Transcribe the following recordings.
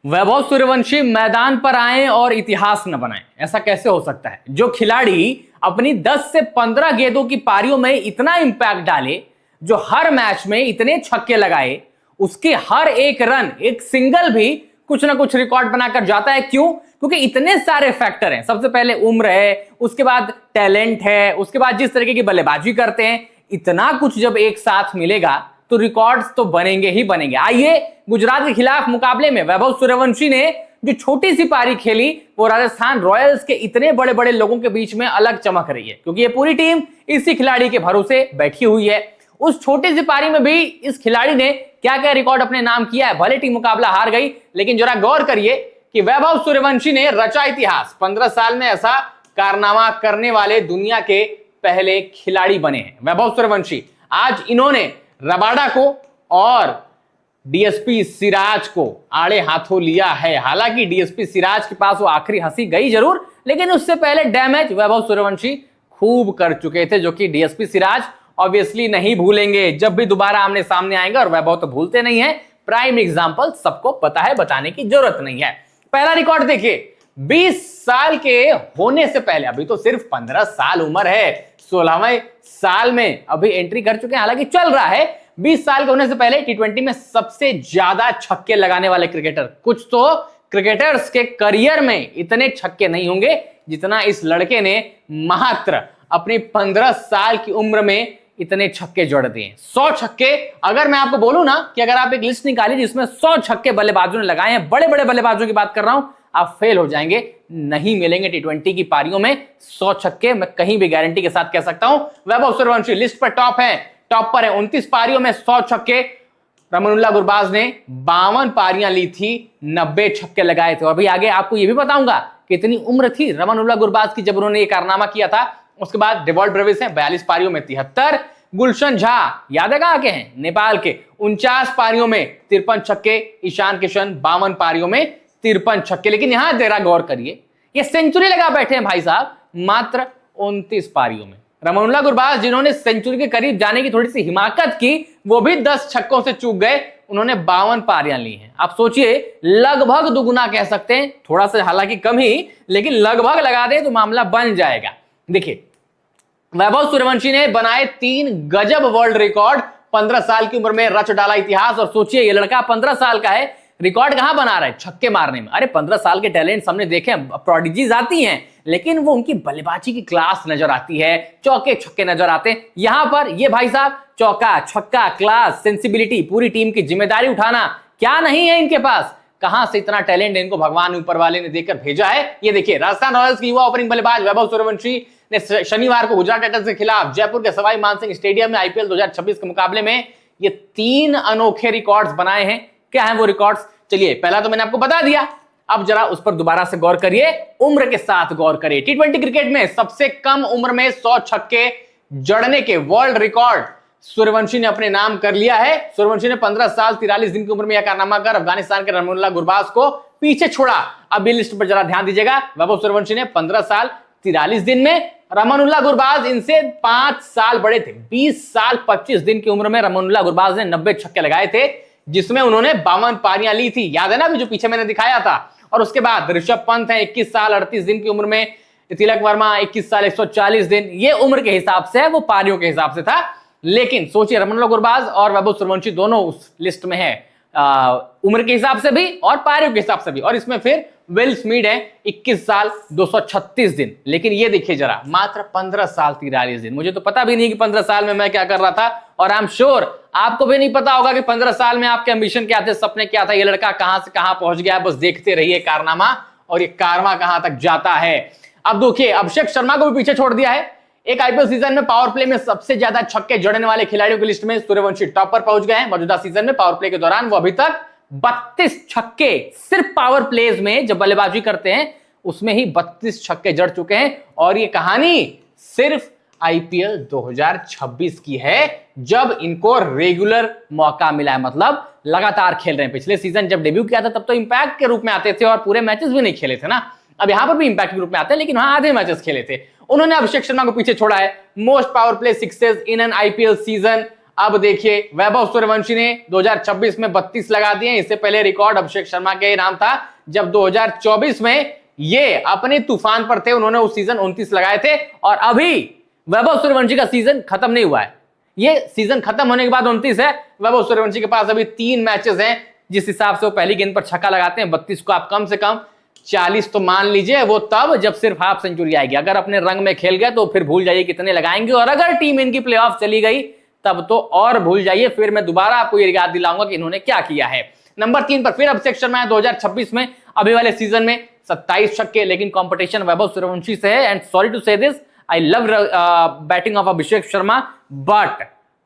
वैभव सूर्यवंशी मैदान पर आए और इतिहास न बनाएं, ऐसा कैसे हो सकता है? जो खिलाड़ी अपनी 10 से 15 गेंदों की पारियों में इतना इंपैक्ट डाले, जो हर मैच में इतने छक्के लगाए, उसके हर एक रन, एक सिंगल भी कुछ ना कुछ रिकॉर्ड बनाकर जाता है। क्यों? क्योंकि इतने सारे फैक्टर हैं। सबसे पहले उम्र है, उसके बाद टैलेंट है, उसके बाद जिस तरीके की बल्लेबाजी करते हैं, इतना कुछ जब एक साथ मिलेगा तो रिकॉर्ड्स तो बनेंगे ही बनेंगे। आइए, गुजरात के खिलाफ मुकाबले में वैभव सूर्यवंशी ने जो छोटी सी पारी खेली, वो राजस्थान रॉयल्स के इतने बड़े बड़े लोगों के बीच में अलग चमक रही है, क्योंकि ये पूरी टीम इसी खिलाड़ी के भरोसे बैठी हुई है। उस छोटी सी पारी में भी इस खिलाड़ी ने क्या क्या रिकॉर्ड अपने नाम किया है। भले टीम मुकाबला हार गई, लेकिन जरा गौर करिए कि वैभव सूर्यवंशी ने रचा इतिहास। 15 साल में ऐसा कारनामा करने वाले दुनिया के पहले खिलाड़ी बने हैं वैभव सूर्यवंशी। आज इन्होंने रबाडा को और डीएसपी सिराज को आड़े हाथों लिया है। हालांकि डीएसपी सिराज के पास वो आखिरी हंसी गई जरूर, लेकिन उससे पहले डैमेज वैभव सूर्यवंशी खूब कर चुके थे, जो कि डीएसपी सिराज ऑब्वियसली नहीं भूलेंगे जब भी दोबारा आमने सामने आएंगे। और वैभव तो भूलते नहीं है। प्राइम एग्जांपल सबको पता है, बताने की जरूरत नहीं है। पहला रिकॉर्ड देखिए, 20 साल के होने से पहले, अभी तो सिर्फ 15 साल उम्र है, 16वें साल में अभी एंट्री कर चुके हैं, हालांकि चल रहा है। 20 साल के होने से पहले टी20 में सबसे ज्यादा छक्के लगाने वाले क्रिकेटर। कुछ तो क्रिकेटर्स के करियर में इतने छक्के नहीं होंगे जितना इस लड़के ने मात्र अपनी 15 साल की उम्र में इतने छक्के जोड़ दिए। 100 छक्के। अगर मैं आपको बोलूं ना कि अगर आप एक लिस्ट निकाली जिसमें 100 छक्के बल्लेबाजों ने लगाए हैं, बड़े बड़े बल्लेबाजों की बात कर रहा हूं, आप फेल हो जाएंगे। नहीं मिलेंगे टी20 की पारियों में 100 छक्के, मैं कहीं भी गारंटी के साथ कह सकता हूं। वैभव सूर्यवंशी लिस्ट पर टॉप पर है। 29 पारियों में 100 छक्के। रमनुल्लाह गुरबाज ने 52 पारियां ली थी, 90 छक्के लगाए थे। और भी आगे आपको यह भी बताऊंगा कितनी उम्र थी रमनुल्लाह गुरबाज की जब उन्होंने यह कारनामा किया था। उसके बाद डेवॉल्ट ब्रेविस हैं 42 पारियों में 73। गुलशन झा याद है कहां के हैं? नेपाल के। 49 पारियों में 53 छक्के। ईशान किशन 52 पारियों में 53 छक्के। लेकिन यहां जरा गौर करिए, ये सेंचुरी लगा बैठे हैं भाई साहब मात्र 29 पारियों में। रमनुल्लाह गुरबाज जिन्होंने सेंचुरी के करीब जाने की थोड़ी सी हिमाकत की, वो भी 10 छक्कों से चूक गए। उन्होंने 52 पारियां ली हैं। आप सोचिए, लगभग दुगुना कह सकते हैं, थोड़ा सा हालांकि कम ही, लेकिन लगभग लगा दे तो मामला बन जाएगा। देखिए, वैभव सूर्यवंशी ने बनाए 3 गजब वर्ल्ड रिकॉर्ड। 15 साल की उम्र में रच डाला इतिहास। और सोचिए, ये लड़का 15 साल का है, रिकॉर्ड कहां बना रहा है? छक्के मारने में। अरे 15 साल के टैलेंट हमने देखे, प्रोडिजीज आती हैं, लेकिन वो उनकी बल्लेबाजी की क्लास नजर आती है, चौके छक्के नजर आते हैं। यहां पर ये भाई साहब चौका छक्का, क्लास, सेंसिबिलिटी, पूरी टीम की जिम्मेदारी उठाना, क्या नहीं है इनके पास? कहां से इतना टैलेंट इनको भगवान ऊपर वाले ने देकर भेजा है? ये देखिए, राजस्थान रॉयल्स की युवा ओपनिंग बल्लेबाज वैभव सूर्यवंशी ने शनिवार को गुजरात टाइटंस के खिलाफ जयपुर के सवाई मानसिंह स्टेडियम में आईपीएल 2026 के मुकाबले में ये 3 अनोखे रिकॉर्ड्स बनाए हैं। क्या है वो रिकॉर्ड्स? चलिए, पहला तो मैंने आपको बता दिया, अब जरा उस पर दोबारा से गौर करिए, उम्र के साथ गौर करिए। टी20 क्रिकेट में सबसे कम उम्र में 100 छक्के जड़ने के वर्ल्ड रिकॉर्ड सूर्यवंशी ने अपने नाम कर लिया है। सूर्यवंशी ने 15 साल 43 दिन की उम्र में यह कारनामा कर अफगानिस्तान के रमनुल्लाह गुरबाज को पीछे छोड़ा। अब इस लिस्ट पर जरा ध्यान दीजिएगा, वैभव सूर्यवंशी ने 15 साल 43 दिन में, रमनुल्लाह गुरबाज इनसे 5 साल बड़े थे। 20 साल 25 दिन की उम्र में रमनुल्लाह गुरबाज ने 90 छक्के लगाए थे, जिसमें उन्होंने 52 पारियां ली थी। याद है ना, अभी जो पीछे मैंने दिखाया था। और उसके बाद ऋषभ पंत है 21 साल 38 दिन की उम्र में, तिलक वर्मा 21 साल 140 दिन। ये उम्र के हिसाब से है, वो पारियों के हिसाब से था। लेकिन सोचिए, रमनुल्लाह गुरबाज और वैभव सूर्यवंशी दोनों उस लिस्ट में है, उम्र के हिसाब से भी और पारियों के हिसाब से भी। और इसमें फिर विल स्मिथ है 21 साल 236 दिन। लेकिन ये देखिए जरा, मात्र 15 साल 43 दिन। मुझे तो पता भी नहीं कि 15 साल में मैं क्या कर रहा था, और आई एम श्योर आपको भी नहीं पता होगा कि 15 साल में आपके एम्बिशन क्या थे, सपने क्या था। ये लड़का कहां से कहां पहुंच गया, बस देखते रहिए कारनामा, और ये कारवा कहां तक जाता है। अब देखिए, अभिषेक शर्मा को भी पीछे छोड़ दिया है। एक आईपीएल सीजन में पावर प्ले में सबसे ज्यादा छक्के जड़ने वाले खिलाड़ियों की लिस्ट में सूर्यवंशी टॉप पर पहुंच गए हैं। मौजूदा सीजन में पावर प्ले के दौरान वो अभी तक 32 छक्के, सिर्फ पावर प्लेज में जब बल्लेबाजी करते हैं उसमें ही 32 छक्के जड़ चुके हैं। और ये कहानी सिर्फ आईपीएल 2026 की है, जब इनको रेगुलर मौका मिला है, मतलब लगातार खेल रहे हैं। पिछले सीजन जब डेब्यू किया था तब तो इंपैक्ट के रूप में आते थे और पूरे मैचेस भी नहीं खेले थे ना। अब यहां पर भी इंपैक्ट के रूप में आते हैं, लेकिन वहां आधे मैचेस खेले थे। उन्होंने अभिषेक शर्मा को पीछे छोड़ा है। Most power play sixes in an IPL season अब देखिए वैभव सूर्यवंशी ने 2026 में 32 लगा दिए। इससे पहले रिकॉर्ड अभिषेक शर्मा के नाम था, जब 2024 में ये अपने तूफान पर थे, उन्होंने उस सीजन 29 लगाए थे। और अभी वैभव सूर्यवंशी का सीजन खत्म नहीं हुआ है, ये सीजन खत्म होने के बाद 29 है। वैभव सूर्यवंशी के पास अभी 3 मैचेस हैं, जिस हिसाब से वो पहली गेंद पर छक्का लगाते हैं 32 को आप कम से कम 40 तो मान लीजिए, वो तब जब सिर्फ हाफ सेंचुरी आएगी। अगर अपने रंग में खेल गए तो फिर भूल जाइए कितने लगाएंगे, और अगर टीम इनकी प्लेऑफ चली गई तब तो और भूल जाइए। फिर मैं दोबारा आपको ये याद दिलाऊंगा कि इन्होंने क्या किया है। नंबर 3 पर फिर अभिषेक शर्मा है 2026 में, अभी वाले सीजन में 27 छक्के, लेकिन कंपटीशन वैभव सूर्यवंशी से है। And sorry to say this, I love batting of Abhishek Sharma, but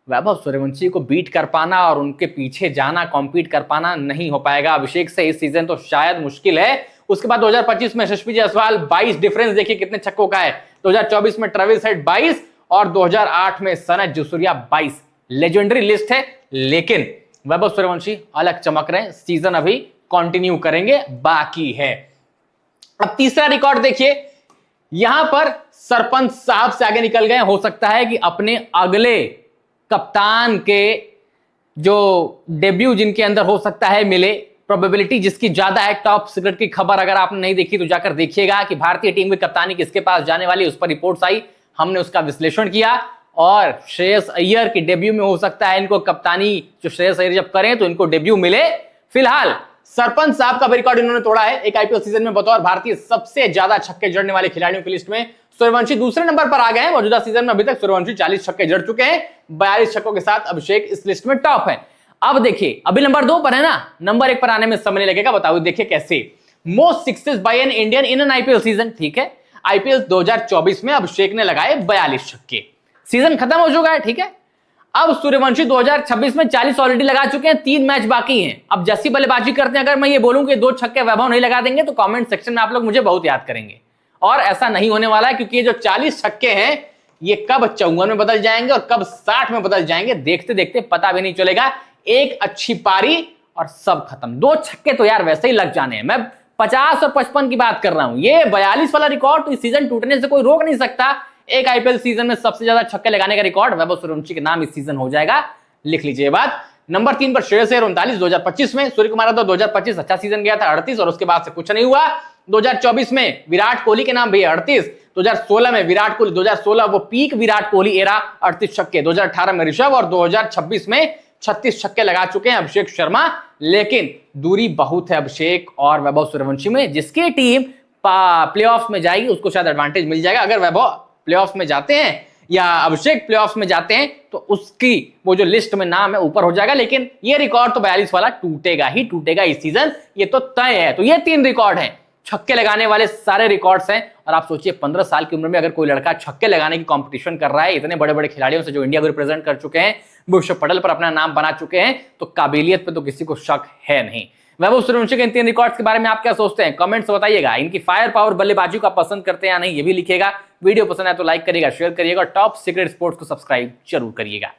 Vaibhav Suryavanshi को बीट कर पाना और उनके पीछे जाना, कॉम्पीट कर पाना नहीं हो पाएगा अभिषेक से इस सीजन, तो शायद मुश्किल है। उसके बाद 2025 में यशस्वी जायसवाल 22, डिफरेंस देखिए कितने छक्कों का है। 2024 में ट्रेविस हेड 22 और 2008 में सनत जसूरिया 22। लेजेंडरी लिस्ट है, लेकिन वैभव सूर्यवंशी अलग चमक रहे हैं, सीजन अभी कंटिन्यू करेंगे, बाकी है। अब तीसरा रिकॉर्ड देखिए, यहां पर सरपंच साहब से आगे निकल गए। हो सकता है कि अपने अगले कप्तान के जो डेब्यू जिनके अंदर हो सकता है मिले, प्रोबेबिलिटी जिसकी ज्यादा है। टॉप सीक्रेट की खबर अगर आपने नहीं देखी तो जाकर देखिएगा कि भारतीय टीम की कप्तानी किसके पास जाने वाली, उस पर रिपोर्ट्स आई, हमने उसका विश्लेषण किया। और श्रेयस अय्यर की डेब्यू में हो सकता है इनको कप्तानी, जो श्रेयस अय्यर जब करें तो इनको डेब्यू मिले। फिलहाल सरपंच साहब का भी रिकॉर्ड इन्होंने तोड़ा है। एक आईपीएल सीजन में बतौर भारतीय सबसे ज्यादा छक्के जड़ने वाले खिलाड़ियों की लिस्ट में सूर्यवंशी दूसरे नंबर पर आ गए हैं। मौजूदा सीजन में अभी तक सूर्यवंशी 40 छक्के जड़ चुके हैं, 42 छक्कों के साथ अभिषेक इस लिस्ट में टॉप है। अब देखिए, अभी नंबर 2 पर है ना, नंबर 1 पर आने में समय लगेगा, बताओ देखिए कैसे। Most sixes by an Indian in an IPL season, ठीक है। आईपीएल 2024 में अभिषेक ने लगाए 42 छक्के, सीजन खत्म हो चुका है, ठीक है। अब सूर्यवंशी 2026 में 40 ऑलरेडी लगा चुके हैं, 3 मैच बाकी हैं। अब जैसी बल्लेबाजी करते हैं, अगर मैं ये बोलूं कि 2 छक्के वैभव नहीं लगा देंगे तो कमेंट सेक्शन में आप लोग मुझे बहुत याद करेंगे, और ऐसा नहीं होने वाला है, क्योंकि ये जो 40 छक्के हैं ये कब 54 में बदल जाएंगे और कब 60 में बदल जाएंगे, देखते देखते पता भी नहीं चलेगा। एक अच्छी पारी और सब खत्म। 2 छक्के तो यार वैसे ही लग जाने हैं, मैं 50 और 55 की बात कर रहा हूं। ये 42 वाला रिकॉर्ड तो इस सीजन टूटने से कोई रोक नहीं सकता। एक आईपीएल सीजन में सबसे ज्यादा छक्के लगाने का रिकॉर्ड वैभव सूर्यवंशी के नाम इस सीजन हो जाएगा, लिख लीजिए बात। नंबर 3 पर श्रेयस अय्यर 39 2025 में, सूर्य कुमार यादव 2025 अच्छा सीजन गया था 38, और उसके बाद से कुछ नहीं हुआ। 2024 में विराट कोहली के नाम भी 38, 2016 में विराट कोहली, 2016 वो पीक विराट कोहली एरा 38 छक्के, 2018 में ऋषभ, और 2026 में 36 छक्के लगा चुके हैं अभिषेक शर्मा। लेकिन दूरी बहुत है अभिषेक और वैभव सूर्यवंशी में। जिसकी टीम प्लेऑफ्स में जाएगी उसको शायद एडवांटेज मिल जाएगा। अगर वैभव प्लेऑफ्स में जाते हैं या अभिषेक प्लेऑफ्स में जाते हैं तो उसकी वो जो लिस्ट में नाम है ऊपर हो जाएगा, लेकिन ये रिकॉर्ड तो 42 वाला टूटेगा ही टूटेगा इस सीजन, ये तो तय है। तो ये 3 रिकॉर्ड हैं, छक्के लगाने वाले सारे रिकॉर्ड्स हैं। और आप सोचिए 15 साल की उम्र में अगर कोई लड़का छक्के लगाने की कंपटीशन कर रहा है इतने बड़े बड़े खिलाड़ियों से जो इंडिया को रिप्रेजेंट कर चुके हैं, विश्व पटल पर अपना नाम बना चुके हैं, तो काबिलियत पे तो किसी को शक है नहीं। वैभव सूर्यवंशी के इन 3 रिकॉर्ड्स के बारे में आप क्या सोचते हैं, कमेंट्स बताइएगा। इनकी फायर पावर बल्लेबाजी को आप पसंद करते हैं या नहीं, ये भी लिखिएगा। वीडियो पसंद आए तो लाइक करिएगा, शेयर करिएगा, और टॉप सीक्रेट स्पोर्ट्स को सब्सक्राइब जरूर करिएगा।